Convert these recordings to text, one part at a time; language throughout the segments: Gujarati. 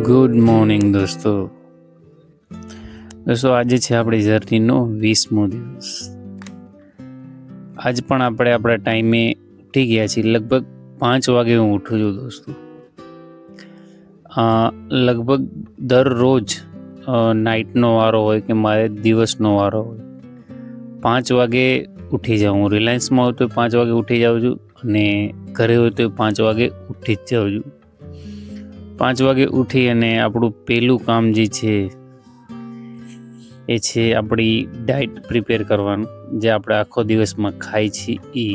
ગુડ મોર્નિંગ દોસ્તો. આજે છે આપણી જર્નીનો 20મો દિવસ. આજ પણ આપણે આપણા ટાઈમે ઉઠી ગયા છીએ. લગભગ 5 વાગે હું ઉઠું છું દોસ્તો. લગભગ દરરોજ નાઇટનો વારો હોય કે મારે દિવસનો વારો હોય, 5 વાગે ઉઠી જાઉં. હું રિલાયન્સમાં હોય તો 5 વાગે ઉઠી જાઉં છું અને ઘરે હોય તો 5 વાગે ઉઠી જ જાઉં છું. 5 વાગે ઉઠી અને આપણું પહેલું કામ જે છે એ છે આપણી ડાયટ પ્રિપેર કરવાનું, જે આપણે આખો દિવસમાં ખાઈ છીએ એ.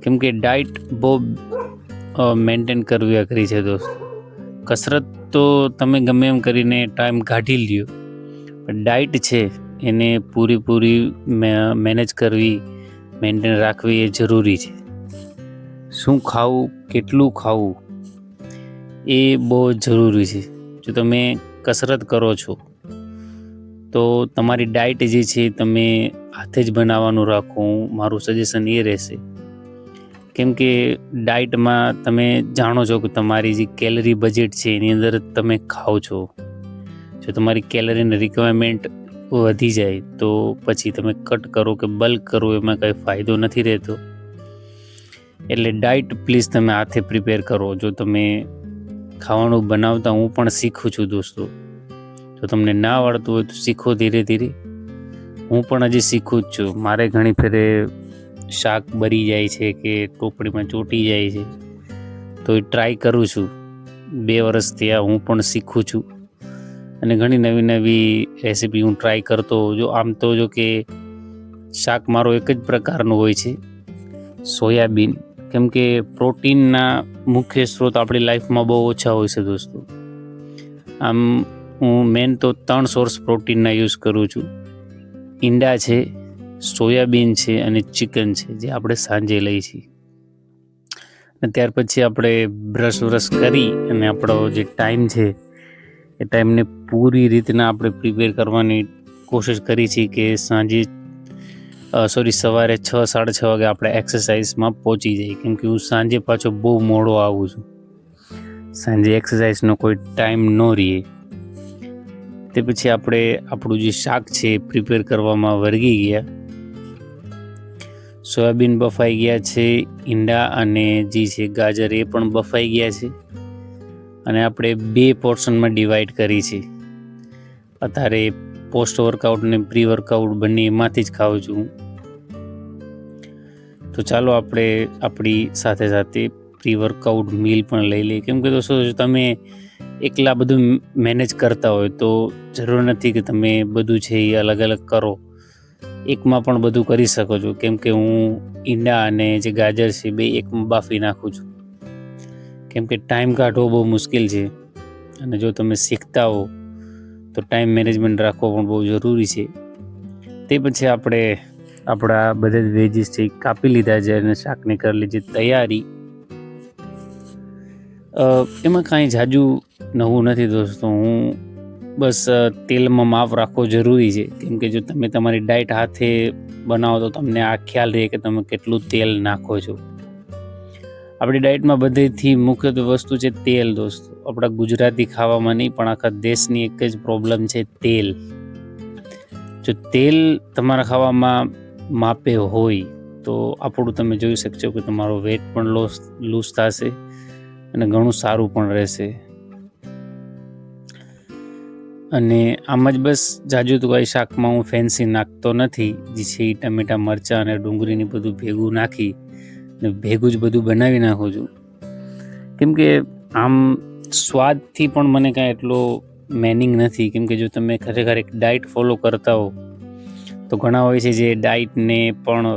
કેમ કે ડાયટ બહુ મેન્ટેન કરવી અઘરી છે દોસ્તો. કસરત તો તમે ગમે એમ કરીને ટાઈમ કાઢી લ્યો, પણ ડાયટ છે એને પૂરી મેનેજ કરવી, મેન્ટેન રાખવી એ જરૂરી છે. શું ખાવું, કેટલું ખાવું એ બહુ જરૂરી છે. જો તમે કસરત કરો છો તો તમારી ડાયટ જે છે તમે હાથે જ બનાવવાનું રાખો. મારું સજેશન એ રહેશે. કેમ કે ડાયટમાં તમે જાણો છો કે તમારી જે કેલરી બજેટ છે એની અંદર તમે ખાઓ છો. જો તમારી કેલરીની રિક્વાયરમેન્ટ વધી જાય તો પછી તમે કટ કરો કે બલ્ક કરો, એમાં કંઈ ફાયદો નથી રહેતો. એટલે ડાયટ પ્લીઝ તમે હાથે પ્રિપેર કરો. જો તમે ખાવાનું બનાવતા, હું પણ શીખું છું દોસ્તો. તો તમને ના આવડતું હોય તો શીખો ધીરે ધીરે. હું પણ હજી શીખું જ છું. મારે ઘણી ફેરે શાક બળી જાય છે કે ટોપડીમાં ચોંટી જાય છે, તો એ ટ્રાય કરું છું. 2 વર્ષ થયા હું પણ શીખું છું અને ઘણી નવી નવી રેસીપી હું ટ્રાય કરતો હોઉં છું. આમ તો જો કે શાક મારો એક જ પ્રકારનું હોય છે, સોયાબીન. કેમ કે પ્રોટીનના મુખ્ય સ્ત્રોત આપણી લાઈફમાં બહુ ઓછા હોય છે દોસ્તો. આમ હું મેન તો 3 સોર્સ પ્રોટીનના યુઝ કરું છું. ઈંડા છે, સોયાબીન છે અને ચિકન છે, જે આપણે સાંજે લઈએ છીએ. અને ત્યાર પછી આપણે બ્રશ કરી અને આપણો જે ટાઈમ છે એ ટાઈમને પૂરી રીતના આપણે પ્રિપેર કરવાની કોશિશ કરી છીએ કે સવારે 6, 6:30 વાગે આપણે એક્સરસાઇઝમાં પહોંચી જઈએ. કેમ કે હું સાંજે પાછો બહુ મોડો આવું છું. સાંજે એક્સરસાઇઝનો કોઈ ટાઈમ ન રહે. તે પછી આપણે આપણું જે શાક છે એ પ્રિપેર કરવામાં વળગી ગયા. સોયાબીન બફાઈ ગયા છે, ઈંડા અને જે છે ગાજર એ પણ બફાઈ ગયા છે. અને આપણે 2 પોર્શનમાં ડિવાઈડ કરી છે. અત્યારે પોસ્ટ વર્કઆઉટ ને પ્રી વર્કઆઉટ બંને એમાંથી જ ખાઉં છું. તો ચાલો આપણે આપણી સાથે સાથે પ્રી વર્કઆઉટ મીલ પણ લઈ લઈએ. કેમ કે દોસ્તો, જો તમે એકલા બધું મેનેજ કરતા હોય તો જરૂર નથી કે તમે બધું છે એ અલગ અલગ કરો. એકમાં પણ બધું કરી શકો છો. કેમ કે હું ઈંડા અને જે ગાજર છે 2 એકમાં બાફી નાખું છું. કેમ કે ટાઈમ કાઢવો બહુ મુશ્કેલ છે અને જો તમે શીખતા હો તો ટાઈમ મેનેજમેન્ટ રાખવો પણ બહુ જરૂરી છે. તે પછી આપણે આપણા બધા જ વેજીસ છે કાપી લીધા છે અને શાકની કરી લીધી તૈયારી. એમાં કાંઈ જાજુ નવું નથી દોસ્તો. હું બસ તેલમાં માપ રાખવો જરૂરી છે. કેમ કે જો તમે તમારી ડાયટ હાથે બનાવો તો તમને આ ખ્યાલ રહે કે તમે કેટલું તેલ નાખો છો. આપણી ડાયટમાં બધેથી મુખ્ય વસ્તુ છે તેલ દોસ્તો. આપણા ગુજરાતી ખાવામાં નહીં પણ આખા દેશની એક જ પ્રોબ્લેમ છે, તેલ. જો તેલ તમારા ખાવામાં માપે હોય તો આપણું તમે જોઈ શકશો કે તમારો વેટ પણ લૂઝ થશે અને ઘણું સારું પણ રહેશે. અને આમ જ બસ જાજુ તો કાંઈ શાકમાં હું ફેન્સી નાખતો નથી. જે છે ટમેટા, મરચાં અને ડુંગળીને બધું ભેગું નાખી ને ભેગું જ બધું બનાવી નાખું છું. કેમ કે આમ સ્વાદથી પણ મને કાંઈ એટલો મેનિંગ નથી. કેમ કે જો તમે ખરેખર એક ડાયટ ફોલો કરતા હો તો ઘણા હોય છે જે ડાયટને પણ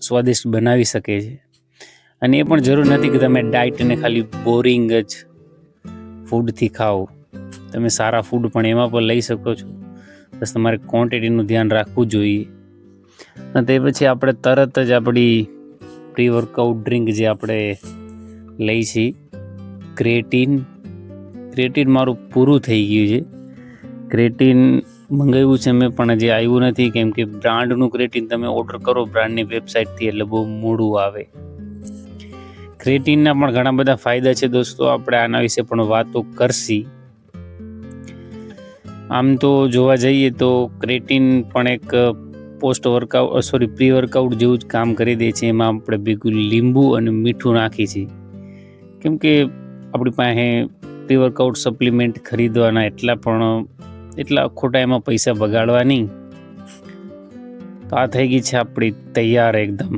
સ્વાદિષ્ટ બનાવી શકે છે. અને એ પણ જરૂર નથી કે તમે ડાયટને ખાલી બોરિંગ જ ફૂડથી ખાઓ. તમે સારા ફૂડ પણ એમાં પણ લઈ શકો છો. બસ તમારે ક્વોન્ટિટીનું ધ્યાન રાખવું જોઈએ. અને તે પછી આપણે તરત જ આપણી પ્રી વર્કઆઉટ ડ્રિંક જે આપણે લઈ છીએ, ક્રેટીન મારું પૂરું થઈ ગયું છે. ક્રેટીન મંગાવ્યું છે મેં પણ હજી આવ્યું નથી. કેમ કે બ્રાન્ડનું ક્રેટીન તમે ઓર્ડર કરો બ્રાન્ડની વેબસાઇટથી એટલે બહુ મોડું આવે. ક્રિએટિનના પણ ઘણા બધા ફાયદા છે દોસ્તો, આપણે આના વિશે પણ વાતો કરશી. આમ તો જોવા જઈએ તો ક્રિએટિન પણ એક પ્રી વર્કઆઉટ જેવું જ કામ કરી દે છે. એમાં આપણે ભેગું લીંબુ અને મીઠું નાખી છીએ, કેમ કે આપણી પાસે પ્રી વર્કઆઉટ સપ્લિમેન્ટ ખરીદવાના એટલા ખોટા એમાં પૈસા બગાડવા નહીં. તો આ થઈ ગઈ છે આપણી તૈયાર એકદમ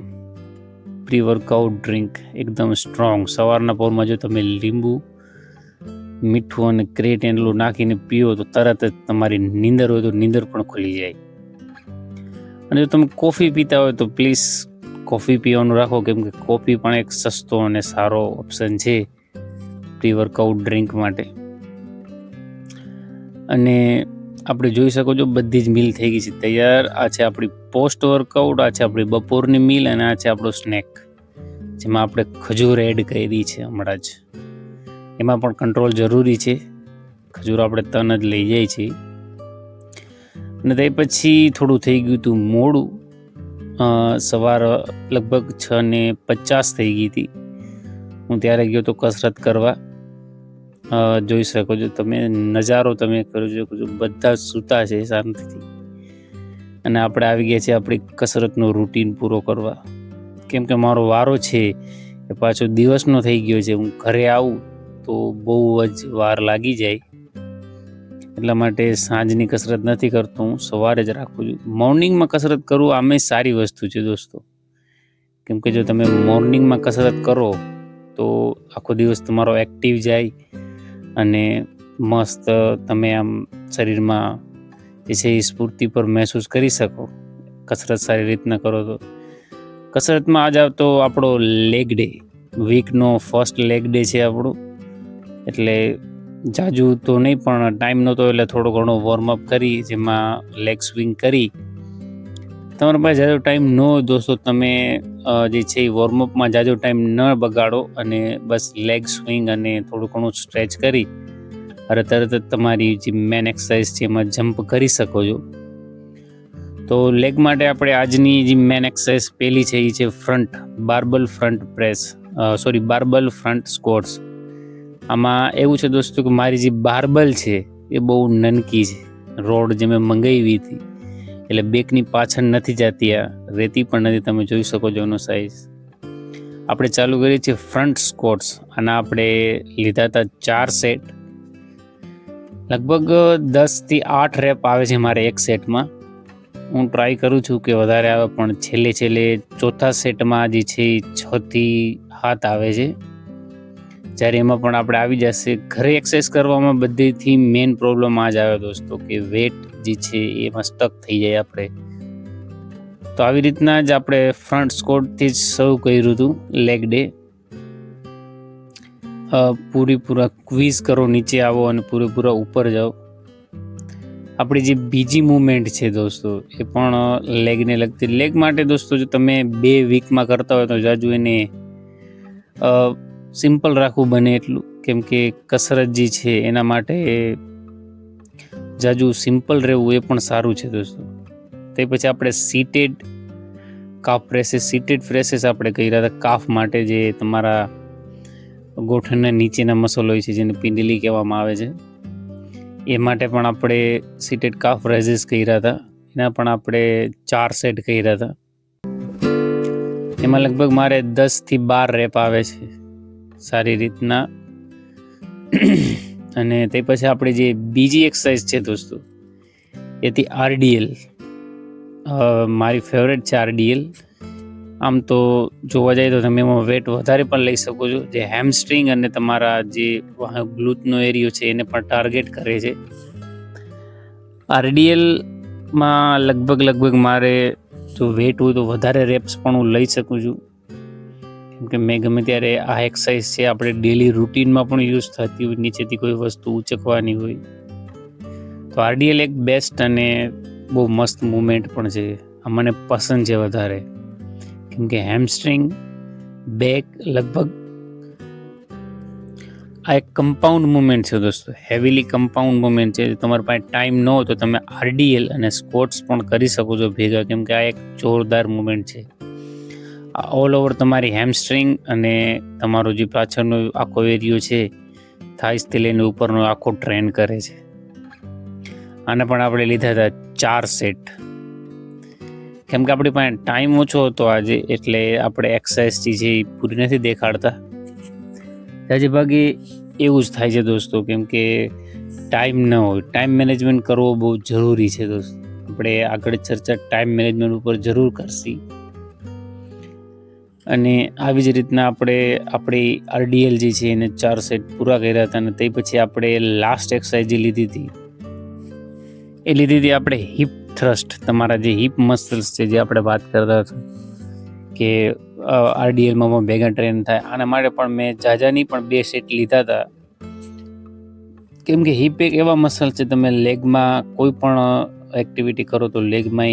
પ્રી વર્કઆઉટ ડ્રિંક, એકદમ સ્ટ્રોંગ. સવારના પોરમાં જો તમે લીંબુ, મીઠું અને ક્રિએટિન એટલું નાખીને પીઓ તો તરત જ તમારી નીંદર હોય તો નીંદર પણ ખુલી જાય. અને જો તમે કોફી પીતા હોય તો પ્લીઝ કોફી પીવાનું રાખો, કેમ કે કોફી પણ એક સસ્તો અને સારો ઓપ્શન છે પ્રી વર્કઆઉટ ડ્રિંક માટે. અને આપણે જોઈ શકો છો બધી જ મીલ થઈ ગઈ છે તૈયાર. આ છે આપણી પોસ્ટ વર્કઆઉટ, આ છે આપણી બપોરની મીલ અને આ છે આપણો સ્નેક, જેમાં આપણે ખજૂર એડ કરી છે હમણાં જ. એમાં પણ કંટ્રોલ જરૂરી છે, ખજૂર આપણે તન જ લઈ જાય છે. અને તે પછી થોડું થઈ ગયું હતું મોડું, સવાર લગભગ 6:50 થઈ ગઈ હતી. હું ત્યારે ગયો તો કસરત કરવા. જોઈ શકો છો તમે નજારો, તમે કરી શકો છો બધા સૂતા છે શાંતિથી. અને આપણે આવી ગયા છે આપણી કસરતનો રૂટીન પૂરો કરવા, કેમ કે મારો વારો છે એ પાછો દિવસનો થઈ ગયો છે. હું ઘરે આવું તો બહુ જ વાર લાગી જાય, એટલા માટે સાંજની કસરત નથી કરતો, હું સવારે જ રાખું છું. મોર્નિંગમાં કસરત કરવું આમે સારી વસ્તુ છે દોસ્તો, કેમ કે જો તમે મોર્નિંગમાં કસરત કરો તો આખો દિવસ તમારો એક્ટિવ જાય અને મસ્ત તમે આમ શરીરમાં જે છે એ સ્ફૂર્તિ પર મહેસૂસ કરી શકો, કસરત સારી રીતના કરો તો. કસરતમાં આજ આવતો આપણો લેગ ડે, વીકનો ફર્સ્ટ લેગ ડે છે આપણો. એટલે જાજુ તો નહીં પણ ટાઈમ નહોતો એટલે થોડો ઘણો વોર્મઅપ કરી, જેમાં લેગ સ્વિંગ કરી. તમારા પાસે જાજો ટાઈમ ન હોય દોસ્તો, તમે જે છે એ વોર્મઅપમાં જાજો ટાઈમ ન બગાડો અને બસ લેગ સ્વિંગ અને થોડું ઘણું સ્ટ્રેચ કરી અને તરત જ તમારી જે મેન એક્સરસાઇઝ છે એમાં જમ્પ કરી શકો છો. તો લેગ માટે આપણે આજની જે મેન એક્સરસાઇઝ પહેલી છે એ છે બાર્બલ ફ્રન્ટ સ્ક્વોટ્સ. આમાં એવું છે દોસ્તો કે મારી જે બાર્બલ છે એ બહુ નનકી છે, રોડ જે મેં મંગાવી હતી એટલે બેકની પાછળ નથી જતી, આ રહેતી પણ નથી. તમે જોઈ શકો છો એનો સાઇઝ. આપણે ચાલુ કરીએ છીએ ફ્રન્ટ સ્ક્વોટ્સ. આના આપણે લીધા હતા 4 સેટ, લગભગ 10 થી 8 રેપ આવે છે મારે એક સેટમાં. હું ટ્રાય કરું છું કે વધારે આવે, પણ છેલ્લે ચોથા સેટમાં જે છે 6 થી 7 આવે છે. જ્યારે એમાં પણ આપણે આવી જશે. ઘરે એક્સરસાઇઝ કરવામાં બધીથી મેઇન પ્રોબ્લેમ આ જ આવે દોસ્તો કે વેટ જે છે એમાં સ્ટક થઈ જાય આપણે. તો આવી રીતના જ આપણે ફ્રન્ટ સ્ક્વોટથી જ શરૂ કર્યું હતું લેગ ડે. પૂરેપૂરા ક્વિઝ કરો, નીચે આવો અને પૂરેપૂરા ઉપર જાઓ. આપણી જે બીજી મૂવમેન્ટ છે દોસ્તો એ પણ લેગને લગતી. લેગ માટે દોસ્તો જો તમે 2 વીકમાં કરતા હોય તો જાજુ એને સિમ્પલ રાખવું બને એટલું, કેમ કે કસરત જે છે એના માટે જાજુ સિમ્પલ રહેવું એ પણ સારું છે દોસ્તો. તે પછી આપણે સીટેડ પ્રેસીસ આપણે કર્યા હતા કાફ માટે, જે તમારા ગોઠણના નીચેના મસલ હોય છે જેને પિંડલી કહેવામાં આવે છે. એ માટે પણ આપણે સીટેડ કાફ રેઝિસ કર્યા હતા. એના પણ આપણે 4 સેટ કર્યા હતા. એમાં લગભગ મારે 10 થી 12 રેપ આવે છે સારી રીતના. અને તે પછી આપણે જે બીજી એક્સરસાઇઝ છે દોસ્તો એથી RDL, મારી ફેવરેટ છે RDL. આમ તો જોવા જાય તો તમે એમાં વેટ વધારે પણ લઈ શકો છો, જે હેમસ્ટ્રિંગ અને તમારા જે ગ્લુટનો એરિયો છે એને પણ ટાર્ગેટ કરે છે. RDLમાં લગભગ મારે જો વેટ હોય તો વધારે રેપ્સ પણ હું લઈ શકું છું, કેમ કે મેં ગમે ત્યારે આ એક્સરસાઇઝ છે આપણે ડેલી રૂટીનમાં પણ યુઝ થતી હોય, નીચેથી કોઈ વસ્તુ ઉચકવાની હોય તો RDL એક બેસ્ટ અને બહુ મસ્ત મૂવમેન્ટ પણ છે. આ મને પસંદ છે વધારે, કેમ કે હેમસ્ટ્રિંગ, બેક લગભગ આ એક કમ્પાઉન્ડ મૂવમેન્ટ છે દોસ્તો, હેવીલી કમ્પાઉન્ડ મૂવમેન્ટ છે. તમારા પાસે ટાઈમ ન હોય તો તમે RDL અને સ્ક્વોટ્સ પણ કરી શકો છો ભેગા, કેમ કે આ એક જોરદાર મૂવમેન્ટ છે. ઓલ ઓવર તમારી હેમસ્ટ્રિંગ અને તમારો જે પાછળનો આખો એરિયો છે થાઈસથી લઈને ઉપરનો આખો ટ્રેન કરે છે. આને પણ આપણે લીધા હતા 4 સેટ. કેમ કે આપણી પાસે ટાઈમ ઓછો હતો આજે, એટલે આપણે એક્સરસાઇઝ જે છે એ પૂરી નથી દેખાડતા. આજે ભાગે એવું જ થાય છે દોસ્તો, કેમ કે ટાઈમ ન હોય. ટાઈમ મેનેજમેન્ટ કરવો બહુ જરૂરી છે દોસ્તો. આપણે આગળ ચર્ચા ટાઈમ મેનેજમેન્ટ ઉપર જરૂર કરશી. અને આવી જ રીતના આપણે આપણી RDL જે છે એને 4 સેટ પૂરા કર્યા હતા. અને તે પછી આપણે લાસ્ટ એક્સરસાઇઝ જે લીધી હતી આપણે હિપ થ્રસ્ટ. તમારા જે હિપ મસલ્સ છે, જે આપણે વાત કરતા હતા કે RDLમાં પણ ભેગા ટ્રેન થાય, આના માટે પણ મેં જાજાની પણ 2 સેટ લીધા હતા. કેમ કે હિપ એક એવા મસલ છે, તમે લેગમાં કોઈ પણ એક્ટિવિટી કરો તો લેગમાં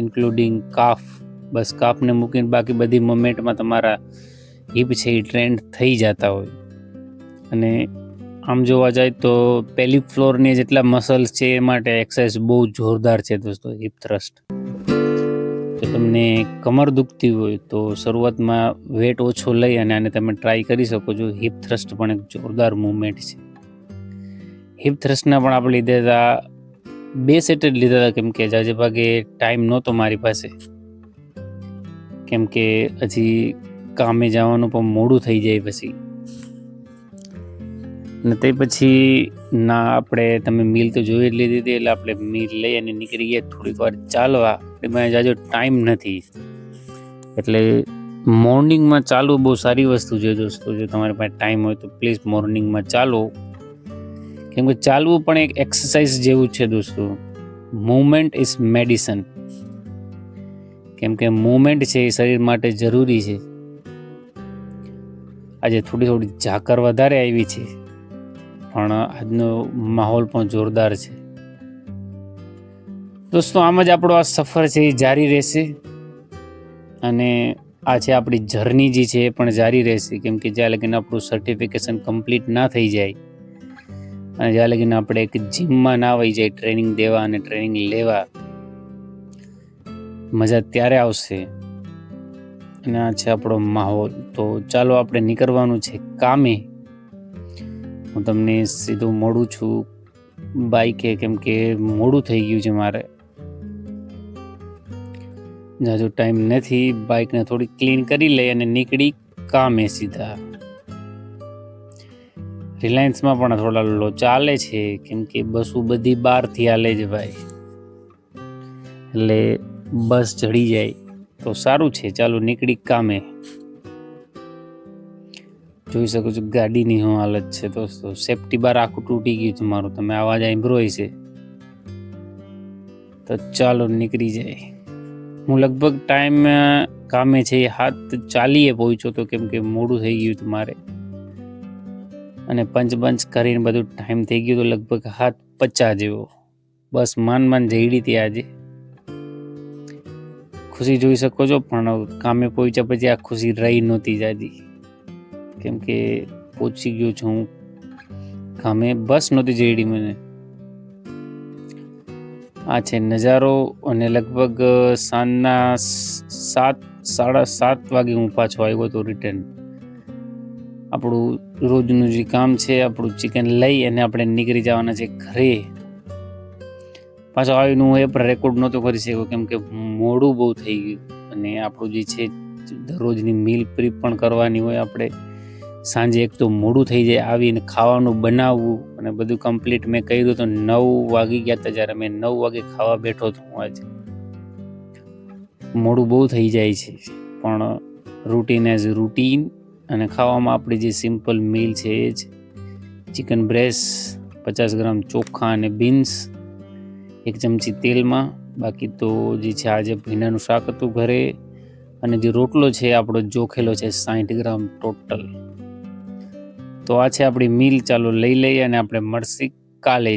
ઇન્ક્લુડિંગ કાફ, બસ કાફને મૂકીને બાકી બધી મોમેન્ટમાં તમારા હિપ છે એ ટ્રેન્ડ થઈ જતા હોય. અને આમ જોવા જાય તો પેલી ફ્લોરની જેટલા મસલ્સ છે એ માટે એક્સરસાઇઝ બહુ જોરદાર છે દોસ્તો, હિપ થ્રસ્ટ. તો તમને કમર દુખતી હોય તો શરૂઆતમાં વેટ ઓછો લઈ અને આને તમે ટ્રાય કરી શકો છો. હિપ થ્રસ્ટ પણ એક જોરદાર મૂવમેન્ટ છે. હિપ થ્રસ્ટના પણ આપણે લીધા હતા 2 સેટ જ લીધા હતા, કેમ કે જાજે ભાગે ટાઈમ નહોતો મારી પાસે, કેમ કે હજી કામે જવાનું પણ મોડું થઈ જાય પછી. અને તે પછી ના આપણે તમે મીલ તો જોઈ જ લીધી હતી, એટલે આપણે મીલ લઈ અને નીકળી ગયા થોડીક વાર ચાલવા. એમાં જાજો ટાઈમ નથી, એટલે મોર્નિંગમાં ચાલવું બહુ સારી વસ્તુ છે દોસ્તો. જો તમારી પાસે ટાઈમ હોય તો પ્લીઝ મોર્નિંગમાં ચાલો, કેમ કે ચાલવું પણ એક એક્સરસાઇઝ જેવું છે દોસ્તો. Movement is medicine. કેમ કે મૂવમેન્ટ છે એ શરીર માટે જરૂરી છે. આજે થોડી ઝાકર વધારે આવી છે, પણ આજનો માહોલ પણ જોરદાર છે દોસ્તો. આમ જ આપણો આ સફર છે એ જારી રહેશે, અને આ છે આપણી જર્ની જે છે એ પણ જારી રહેશે. કેમ કે જ્યાં લગીને આપણું સર્ટિફિકેશન કમ્પ્લીટ ના થઈ જાય અને જ્યાં લગીને આપણે એક જીમમાં ના આવી જાય ટ્રેનિંગ દેવા અને ટ્રેનિંગ લેવા, મજા ત્યારે આવશે. અને આ છે આપણો માહોલ. તો ચાલો આપણે નીકળવાનું છે કામે. હું તમને સીધું મોડું છું બાઈકે, કેમ કે મોડું થઈ ગયું છે મારે. જાજો ટાઈમ નથી. બાઇકને થોડી ક્લીન કરી લઈ અને નીકળી કામે સીધા. રિલાયન્સમાં પણ થોડા લોચા હાલે છે, કેમ કે બસો બધી બહારથી હાલે છે ભાઈ, એટલે બસ ચડી જાય તો સારું છે. ચાલો નીકળી કામે. જોઈ શકો છો ગાડીની શું હાલત છે દોસ્તો. સેફ્ટી બાર આખું તૂટી ગયું છે મારું. તમે અવાજ સાંભળ્યો છે તો ચાલો નીકળી જાય. હું લગભગ ટાઈમ કામે છે 7:40 પહોંચ્યો તો, કેમ કે મોડું થઈ ગયું હતું મારે. અને પંચ કરીને બધું ટાઈમ થઈ ગયું તો લગભગ 7:50 જેવો. બસ માન જઈડી હતી આજે. ખુશી જોઈ શકો છો, પણ કામે પહોંચ્યા પછી આ ખુશી રહી નહોતી જાજી, કેમ કે પહોંચી ગયો છું હું કામે. બસ નહોતી જઈડી મને. આ છે નજારો. અને લગભગ સાંજના 7-7:30 વાગે હું પાછો આવ્યો હતો રિટર્ન. આપણું રોજનું જે કામ છે, આપણું ચિકન લઈ અને આપણે નીકળી જવાના છે ઘરે. પાછો આવીને હું એ પણ રેકોર્ડ નહોતો કરી શક્યો, કેમ કે મોડું બહુ થઈ ગયું. અને આપણું જે છે દરરોજની મીલ પ્રીપ પણ કરવાની હોય આપણે. સાંજે એક તો મોડું થઈ જાય, આવીને ખાવાનું બનાવવું અને બધું કમ્પ્લીટ મેં કર્યું તો 9 વાગી ગયા હતા. જ્યારે મેં 9 વાગે ખાવા બેઠો હતો હું આજે. મોડું બહુ થઈ જાય છે, પણ રૂટીન એઝ રૂટીન. અને ખાવામાં આપણી જે સિમ્પલ મીલ છે એ જ ચિકન બ્રેસ્ટ, 50 ગ્રામ ચોખા અને બીન્સ, 1 ચમચી તેલમાં. બાકી તો જે છે આજે ભીંડાનું શાક હતું ઘરે, અને જે રોટલો છે આપણો જોખેલો છે 60 ગ્રામ ટોટલ. તો આ છે આપણી મીલ. ચાલો લઈ લઈએ અને આપણે મળશી કાલે.